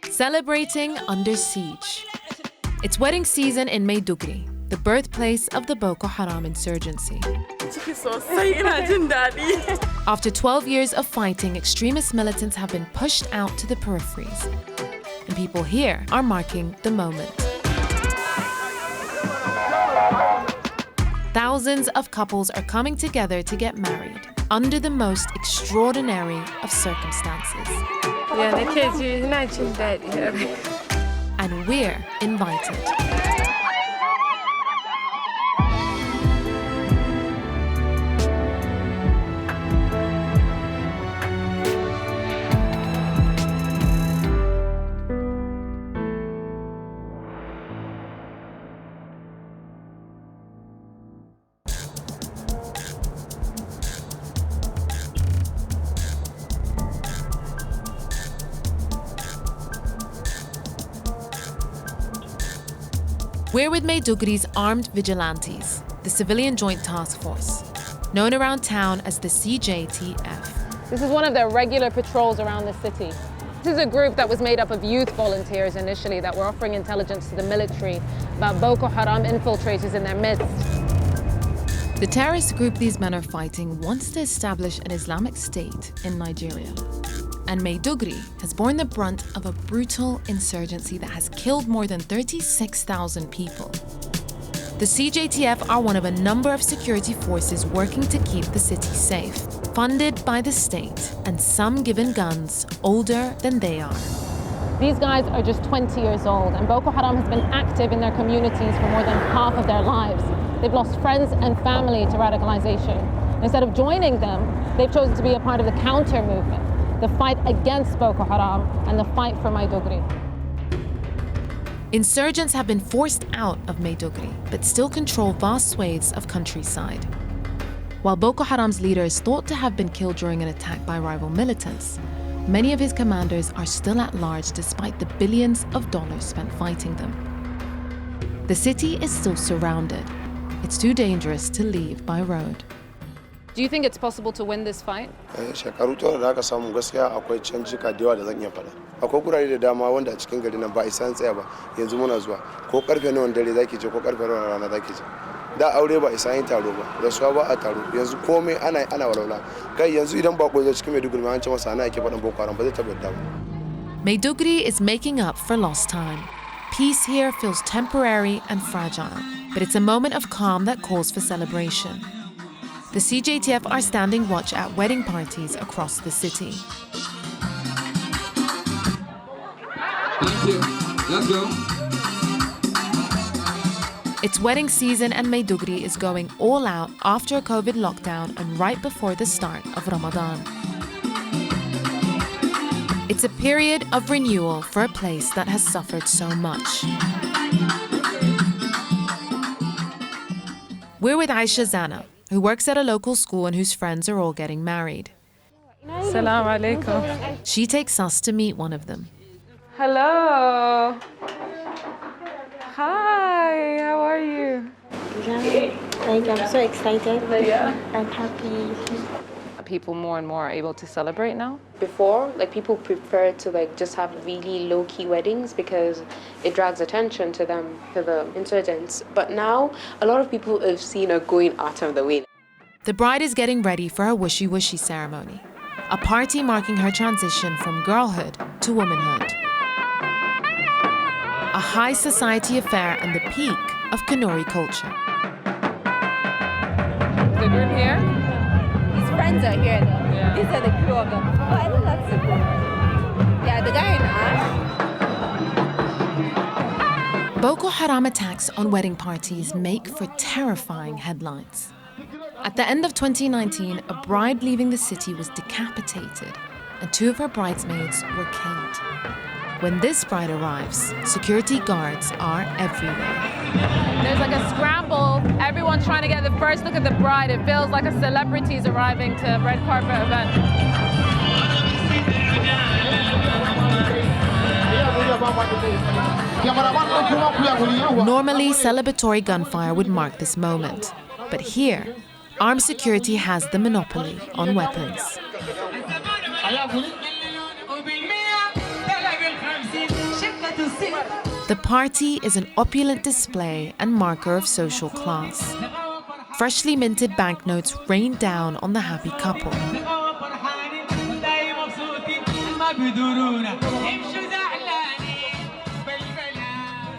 Celebrating under siege. It's wedding season in Maiduguri, the birthplace of the Boko Haram insurgency. After 12 years of fighting, extremist militants have been pushed out to the peripheries. And people here are marking the moment. Thousands of couples are coming together to get married under the most extraordinary of circumstances. And we're invited. We're with Maiduguri's armed vigilantes, the Civilian Joint Task Force, known around town as the CJTF. This is one of their regular patrols around the city. This is a group that was made up of youth volunteers initially that were offering intelligence to the military about Boko Haram infiltrators in their midst. The terrorist group these men are fighting wants to establish an Islamic State in Nigeria. And Maiduguri has borne the brunt of a brutal insurgency that has killed more than 36,000 people. The CJTF are one of a number of security forces working to keep the city safe, funded by the state, and some given guns older than they are. These guys are just 20 years old, and Boko Haram has been active in their communities for more than half of their lives. They've lost friends and family to radicalization. Instead of joining them, they've chosen to be a part of the counter movement, the fight against Boko Haram and the fight for Maiduguri. Insurgents have been forced out of Maiduguri, but still control vast swathes of countryside. While Boko Haram's leader is thought to have been killed during an attack by rival militants, many of his commanders are still at large despite the billions of dollars spent fighting them. The city is still surrounded. It's too dangerous to leave by road. Do you think it's possible to win this fight? Shekaru tara da aka samu gaskiya akwai canjika da yawa da zan iya faɗa. Akwai gurare da dama wanda a cikin gari nan ba isa tsaya ba. Yanzu muna zuwa ko karfe nawa dare zaki je ko karfe nawa rana zaki je. Da aure ba isa yin taro ba, rasuwa ba a taro. Yanzu komai ana walwala. Kai yanzu idan bako zo cikin Maiduguri ma an ce masa ana ake faɗan Boko Haram ba zai taɓa yadda ba. Maiduguri is making up for lost time. Peace here feels temporary and fragile, but it's a moment of calm that calls for celebration. The CJTF are standing watch at wedding parties across the city. Thank you. Let's go. It's wedding season and Maiduguri is going all out after a COVID lockdown and right before the start of Ramadan. It's a period of renewal for a place that has suffered so much. We're with Aisha Zana, who works at a local school and whose friends are all getting married. Assalamu alaikum. She takes us to meet one of them. Hello. Hi, how are you? I'm so excited and happy. People more and more are able to celebrate now. Before, people prefer to just have really low-key weddings because it drags attention to them, to the insurgents. But now, a lot of people have seen her going out of the way. The bride is getting ready for her wishy-washy ceremony, a party marking her transition from girlhood to womanhood. A high society affair and the peak of Kanuri culture. The groom here? His friends are here though. Yeah. These are the crew of them. Oh, I think that's so cool. Yeah, the guy in ash. Boko Haram attacks on wedding parties make for terrifying headlines. At the end of 2019, a bride leaving the city was decapitated and 2 of her bridesmaids were killed. When this bride arrives, security guards are everywhere. There's a scramble, everyone trying to get the first look at the bride. It feels like a celebrity's arriving to a red carpet event. Normally, celebratory gunfire would mark this moment. But here, armed security has the monopoly on weapons. The party is an opulent display and marker of social class. Freshly minted banknotes rain down on the happy couple,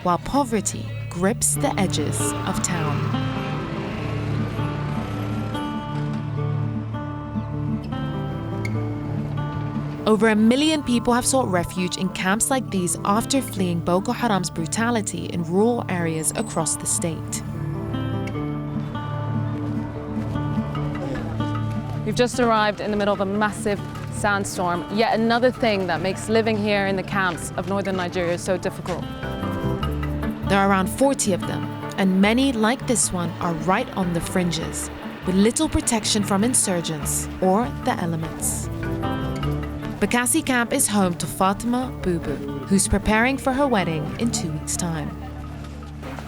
while poverty grips the edges of town. Over 1 million people have sought refuge in camps like these after fleeing Boko Haram's brutality in rural areas across the state. We've just arrived in the middle of a massive sandstorm, yet another thing that makes living here in the camps of northern Nigeria so difficult. There are around 40 of them, and many, like this one, are right on the fringes, with little protection from insurgents or the elements. Bakassi camp is home to Fatima Bubu, who's preparing for her wedding in 2 weeks' time.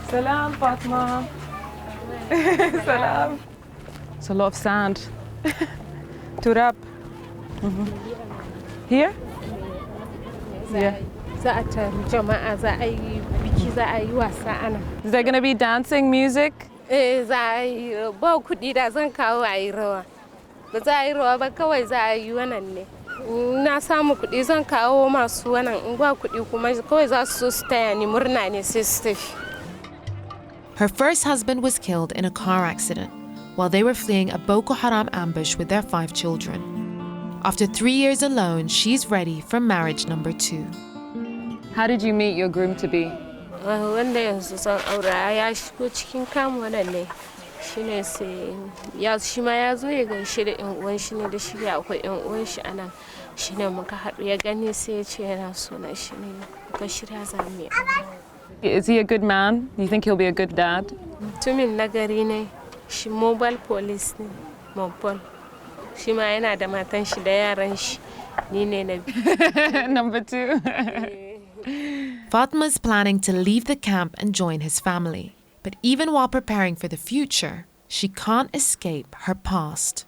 Salam, Fatima. Salam. It's a lot of sand. Turab. Here? Yeah. Is there going to be dancing, music? Her first husband was killed in a car accident while they were fleeing a Boko Haram ambush with their 5 children. After 3 years alone, she's ready for marriage number 2. How did you meet your groom-to-be? Is he a good man? Do you think he'll be a good dad? She mobile police ne, mobile. She ma yana da matan shi da yaran shi. Ni ne na Number 2. Fatma's planning to leave the camp and join his family. But even while preparing for the future, she can't escape her past.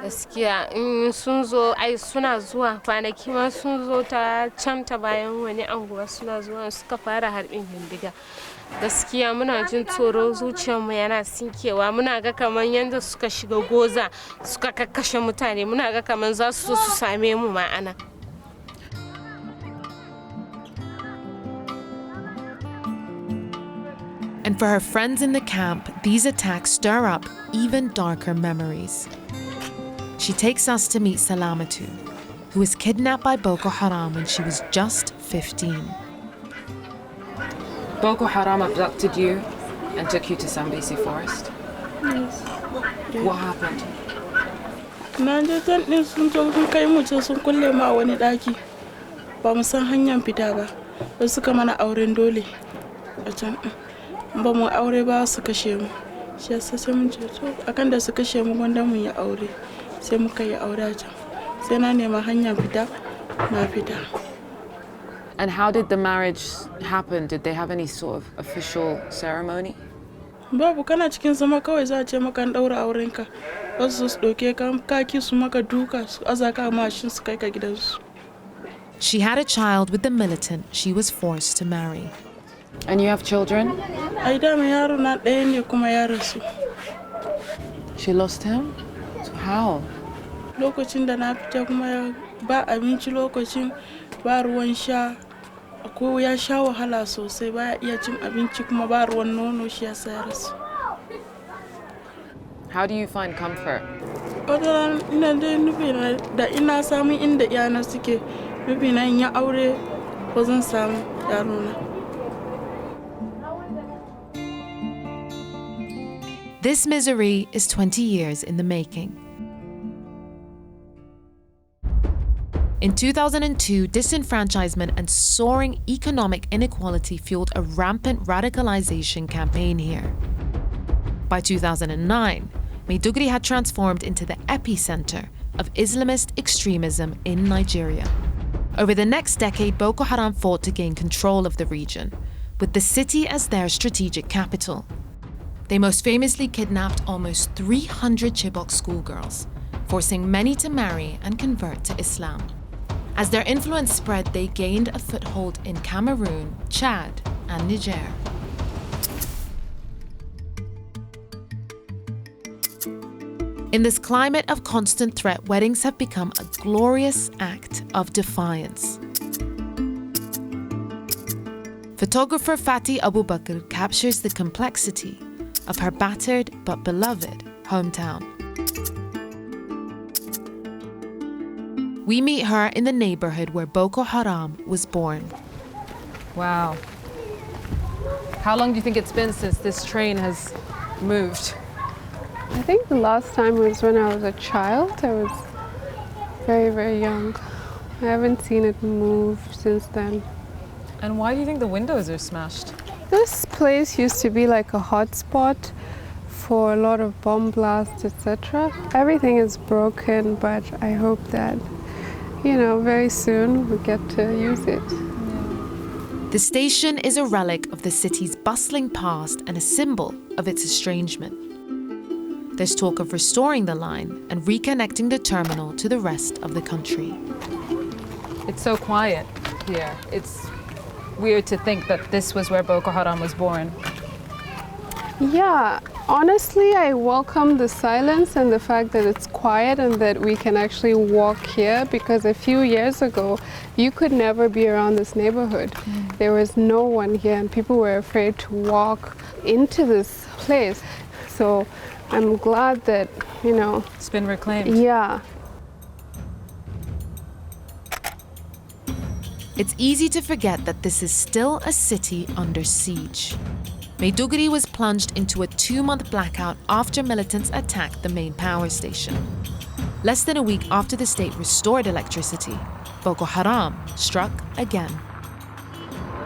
Gaskiya sun zo ai suna zuwa kwanaki ma sun zo ta can ta bayan wani anguwa suna zuwa suka fara harbin bindiga. Gaskiya muna jin tsoro zuciyarmu yana sinkewa muna ga kaman yanda suka shiga goza suka kakkashe mutane muna ga kaman za su zo su same mu ma'ana. And for her friends in the camp, these attacks stir up even darker memories. She takes us to meet Salamatu, who was kidnapped by Boko Haram when she was just 15. Boko Haram abducted you and took you to Sambesi forest? Yes. What happened? Najetan din sun zo sun kai mu ce sun kulle mu a wani daki. Ba mu san hanyar fita ba. Sai suka mana auren dole. A can ba mu aure ba su kashe mu. Shi yasa sai mun ce to akan da su kashe mu gwanda mun yi aure. Sai muka yi aure a can. Sai na nema hanyar fita na fita. And how did the marriage happen? Did they have any sort of official ceremony? Babu kana cikin zama kawai za a ce maka an daura aurenka. Wasu su doke ka kaki su maka duka su azaka mashin su kai ka gidansu. She had a child with the militant she was forced to marry. And you have children? Ai da mai yaro na ɗaya ne kuma ya rasu. She lost him? So how? Lokacin da na fita kuma ba abinci lokacin ba ruwan sha. Ko ya sha wahala sosai ba iya cin abinci kuma ba ruwan nono shi ya sa rasu. How do you find comfort? Ina dai nufi da ina samun inda iyana suke nufi na in ya aure ko zan samu yaro na. This misery is 20 years in the making. In 2002, disenfranchisement and soaring economic inequality fueled a rampant radicalization campaign here. By 2009, Maiduguri had transformed into the epicenter of Islamist extremism in Nigeria. Over the next decade, Boko Haram fought to gain control of the region, with the city as their strategic capital. They most famously kidnapped almost 300 Chibok schoolgirls, forcing many to marry and convert to Islam. As their influence spread, they gained a foothold in Cameroon, Chad, and Niger. In this climate of constant threat, weddings have become a glorious act of defiance. Photographer Fatih Abubakar captures the complexity of her battered but beloved hometown. We meet her in the neighborhood where Boko Haram was born. Wow. How long do you think it's been since this train has moved? I think the last time was when I was a child. I was very, very young. I haven't seen it move since then. And why do you think the windows are smashed? This place used to be like a hotspot for a lot of bomb blasts, etc. Everything is broken, but I hope that, very soon we get to use it. The station is a relic of the city's bustling past and a symbol of its estrangement. There's talk of restoring the line and reconnecting the terminal to the rest of the country. It's so quiet here. It's weird to think that this was where Boko Haram was born. Yeah, honestly, I welcome the silence and the fact that it's quiet and that we can actually walk here, because a few years ago, you could never be around this neighborhood. There was no one here and people were afraid to walk into this place. So I'm glad that, It's been reclaimed. Yeah. It's easy to forget that this is still a city under siege. Maiduguri was plunged into a 2-month blackout after militants attacked the main power station. Less than a week after the state restored electricity, Boko Haram struck again.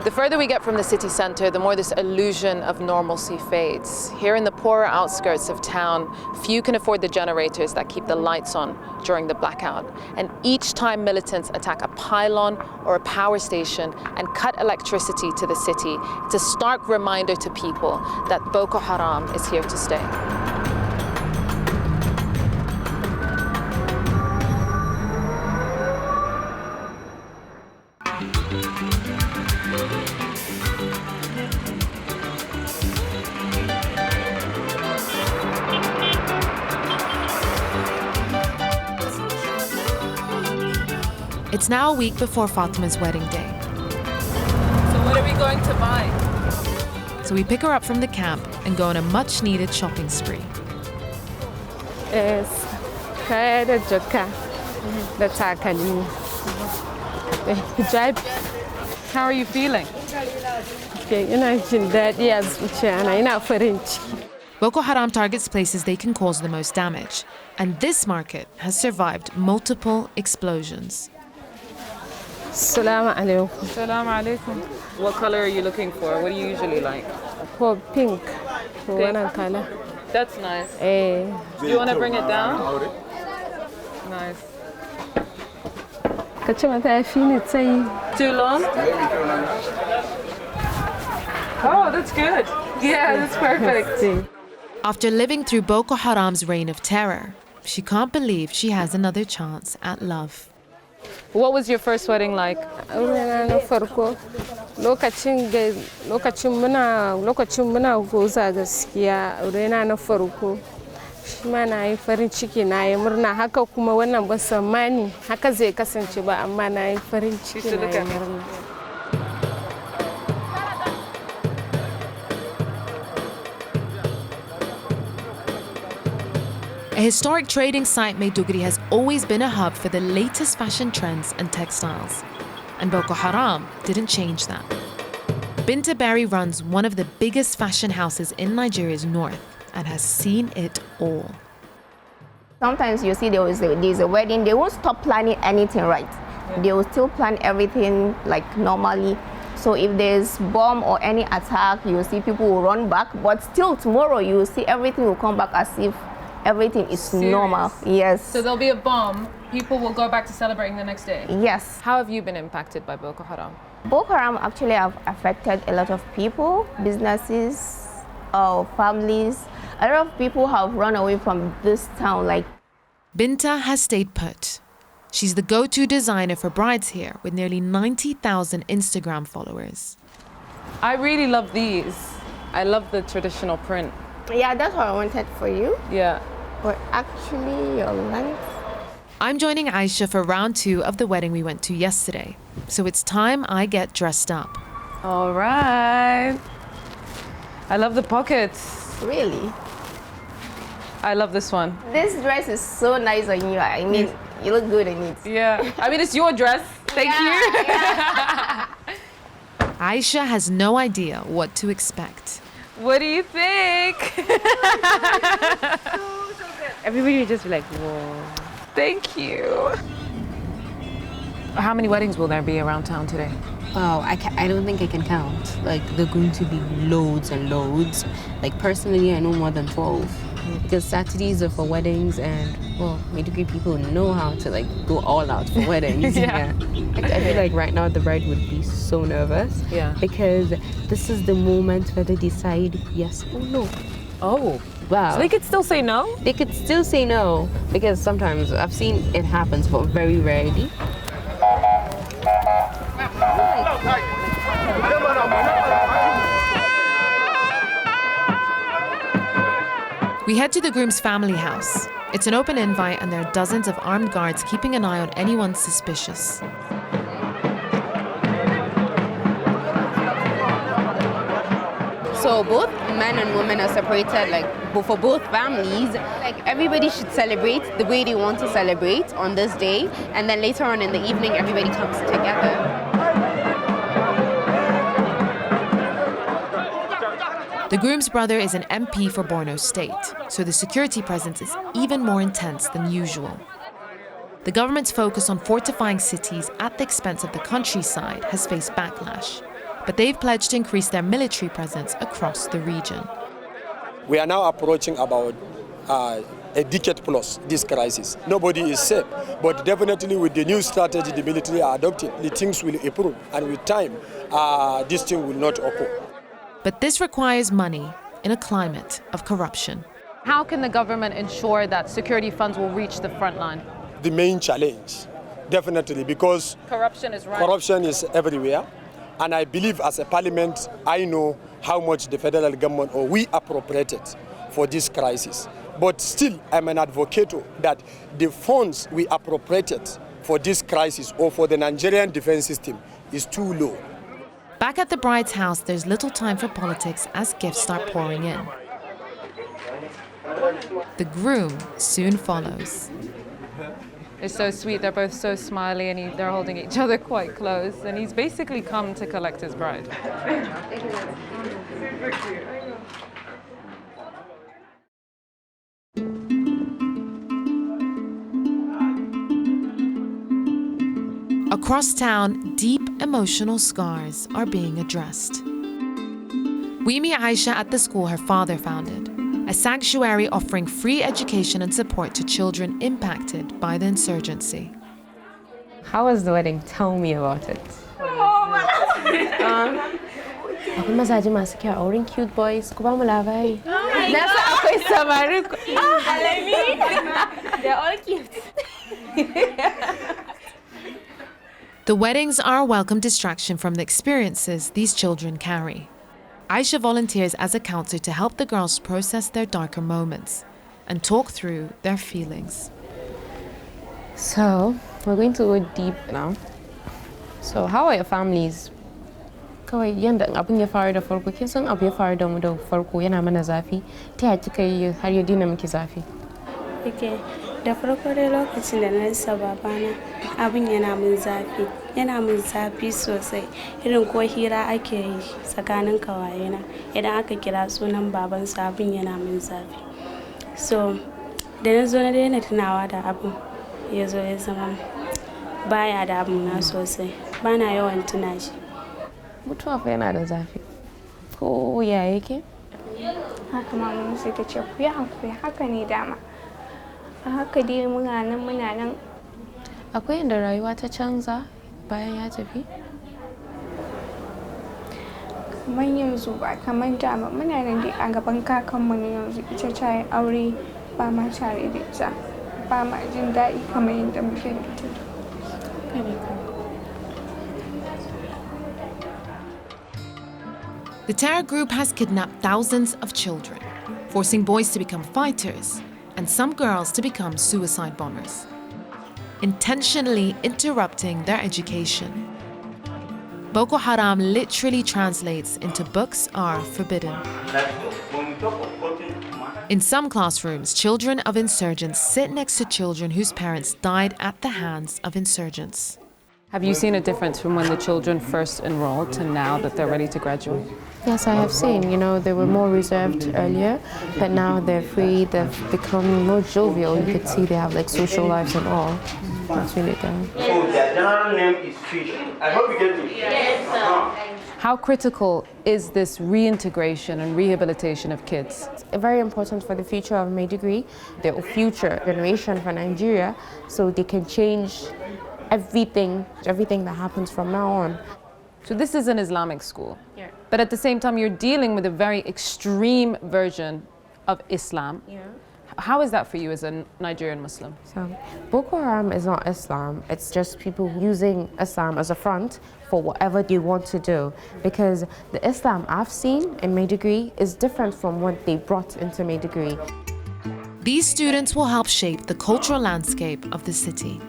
The further we get from the city centre, the more this illusion of normalcy fades. Here in the poorer outskirts of town, few can afford the generators that keep the lights on during the blackout. And each time militants attack a pylon or a power station and cut electricity to the city, it's a stark reminder to people that Boko Haram is here to stay. It's now a week before Fatima's wedding day. So what are we going to buy? So we pick her up from the camp and go on a much-needed shopping spree. How are you feeling? Boko Haram targets places they can cause the most damage, and this market has survived multiple explosions. Assalamu alaikum. Assalamu alaikum. What color are you looking for? What do you usually like? For pink. One color. That's nice. Do you want to bring it down? Nice. Too long? Oh, that's good. Yeah, that's perfect. After living through Boko Haram's reign of terror, she can't believe she has another chance at love. What was your first wedding like? Lokacin muna goza gaskiya aurena na farko shi ma na yi farin ciki na yi murna haka kuma wannan ba tsammani haka zai kasance ba amma na yi farin ciki na yi murna. A historic trading site, Maiduguri has always been a hub for the latest fashion trends and textiles. And Boko Haram didn't change that. Binta Barry runs one of the biggest fashion houses in Nigeria's north and has seen it all. Sometimes you see there's a wedding, they won't stop planning anything right. They will still plan everything like normally. So if there's bomb or any attack, you will see people will run back, but still tomorrow you will see everything will come back as if everything is normal. Yes. So there'll be a bomb, people will go back to celebrating the next day? Yes. How have you been impacted by Boko Haram? Boko Haram actually have affected a lot of people, businesses, families. A lot of people have run away from this town. Binta has stayed put. She's the go-to designer for brides here with nearly 90,000 Instagram followers. I really love these. I love the traditional print. Yeah, that's what I wanted for you. Yeah. But actually, your length. I'm joining Aisha for round 2 of the wedding we went to yesterday. So it's time I get dressed up. All right. I love the pockets. Really? I love this one. This dress is so nice on you. I mean, you look good in it. Yeah. I mean, it's your dress. Thank you. Yeah. Aisha has no idea what to expect. What do you think? Everybody would just be like, whoa. Thank you. How many weddings will there be around town today? Wow, I don't think I can count. Like, they're going to be loads and loads. Like, personally, I know more than 12. Because Saturdays are for weddings, and, well, Maiduguri people know how to, like, go all out for weddings. Yeah. I feel like right now the bride would be so nervous. Yeah. Because this is the moment where they decide yes or no. Oh. Wow. So they could still say no? They could still say no, because sometimes I've seen it happens, but very rarely. We head to the groom's family house. It's an open invite and there are dozens of armed guards keeping an eye on anyone suspicious. So both men and women are separated, like for both families. Like everybody should celebrate the way they want to celebrate on this day, and then later on in the evening, everybody comes together. The groom's brother is an MP for Borno State, so the security presence is even more intense than usual. The government's focus on fortifying cities at the expense of the countryside has faced backlash, but they've pledged to increase their military presence across the region. We are now approaching about a decade plus this crisis. Nobody is safe, but definitely with the new strategy the military are adopting, the things will improve, and with time, this thing will not occur. But this requires money in a climate of corruption. How can the government ensure that security funds will reach the front line? The main challenge, definitely, because corruption is everywhere. And I believe as a parliament, I know how much the federal government or we appropriated for this crisis. But still, I'm an advocate that the funds we appropriated for this crisis or for the Nigerian defense system is too low. Back at the bride's house, there's little time for politics as gifts start pouring in. The groom soon follows. It's so sweet. They're both so smiley, and they're holding each other quite close. And he's basically come to collect his bride. Across town, deep emotional scars are being addressed. We meet Aisha at the school her father founded, a sanctuary offering free education and support to children impacted by the insurgency. How was the wedding? Tell me about it. Ako masaji masu kyau auren cute boys. Ku ba mu labari. Nasa akwai samari. They're all cute. The weddings are a welcome distraction from the experiences these children carry. Aisha volunteers as a counselor to help the girls process their darker moments and talk through their feelings. So, we're going to go deep now. So, how are your families? Kawai yanda abin ya faru da farko, kin san abu ya faru da mu da farko yana mana zafi. Ta yaya kika yi har ya dina miki zafi? Okay. Da farko dai lokacin da na rasa babana abin yana min zafi sosai, irin ko hira ake yi tsakanin kawayena idan aka kira sunan babansa abin yana min zafi. So da na zo na daina tunawa da abin ya zo ya zama baya da abuna sosai, bana yawan tuna shi. Mutuwa fa yana da zafi ko ya yake? Haka mamu sai ta ce ku yi hankali, haka ne dama. Haka dai muna nan. Akwai inda rayuwa ta canza bayan ya tafi? Kamar yanzu ba kamar dama, muna nan dai a gaban kakanmu ne yanzu, ita ta yi aure ba ma tare da ita, ba ma jin daɗi kamar yadda muke da ita. The terror group has kidnapped thousands of children, forcing boys to become fighters and some girls to become suicide bombers, intentionally interrupting their education. Boko Haram literally translates into books are forbidden. In some classrooms, children of insurgents sit next to children whose parents died at the hands of insurgents. Have you seen a difference from when the children first enrolled to now that they're ready to graduate? Yes, I have seen. You know, they were more reserved earlier, but now they're free. They've become more jovial. You could see they have like social lives and all. That's really good. So their general name is Fish. I hope you get me. Yes, sir. How critical is this reintegration and rehabilitation of kids? It's very important for the future of Maiduguri, the future generation for Nigeria, so they can change everything that happens from now on. So this is an Islamic school, yeah. But at the same time you're dealing with a very extreme version of Islam. Yeah. How is that for you as a Nigerian Muslim? So Boko Haram is not Islam, it's just people using Islam as a front for whatever they want to do. Because the Islam I've seen in Maiduguri is different from what they brought into Maiduguri. These students will help shape the cultural landscape of the city.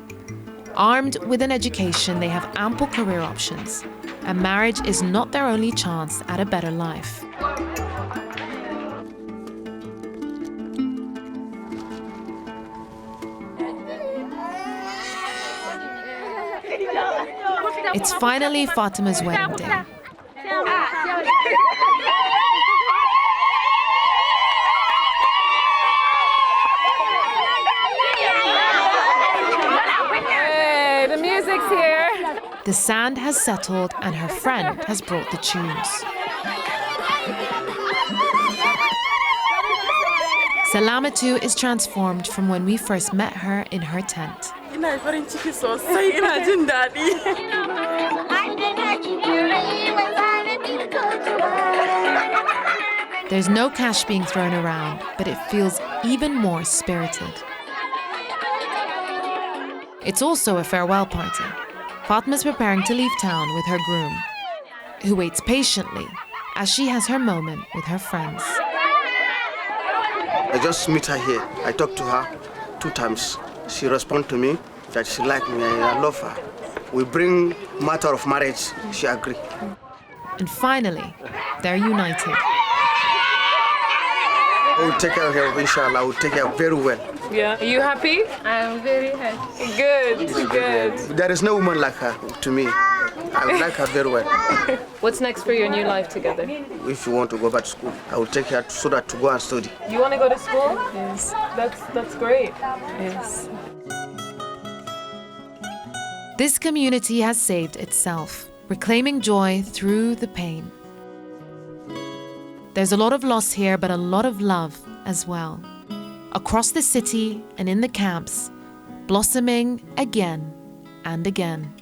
Armed with an education, they have ample career options, and marriage is not their only chance at a better life. It's finally Fatima's wedding day. Hey, the music's here. The sand has settled and her friend has brought the tunes. Salamatu is transformed from when we first met her in her tent. There's no cash being thrown around, but it feels even more spirited. It's also a farewell party. Fatma's preparing to leave town with her groom, who waits patiently as she has her moment with her friends. I just meet her here. I talked to her 2 times. She responded to me that she liked me and I love her. We bring matter of marriage, she agreed. And finally, they're united. I will take care of her, inshallah. I will take her very well. Yeah. Are you happy? I'm very happy. Good, good. There is no woman like her to me. I would like her very well. What's next for your new life together? If you want to go back to school, I will take her so that to go and study. You want to go to school? Yes. That's great. Yes. This community has saved itself, reclaiming joy through the pain. There's a lot of loss here, but a lot of love as well. Across the city and in the camps, blossoming again and again.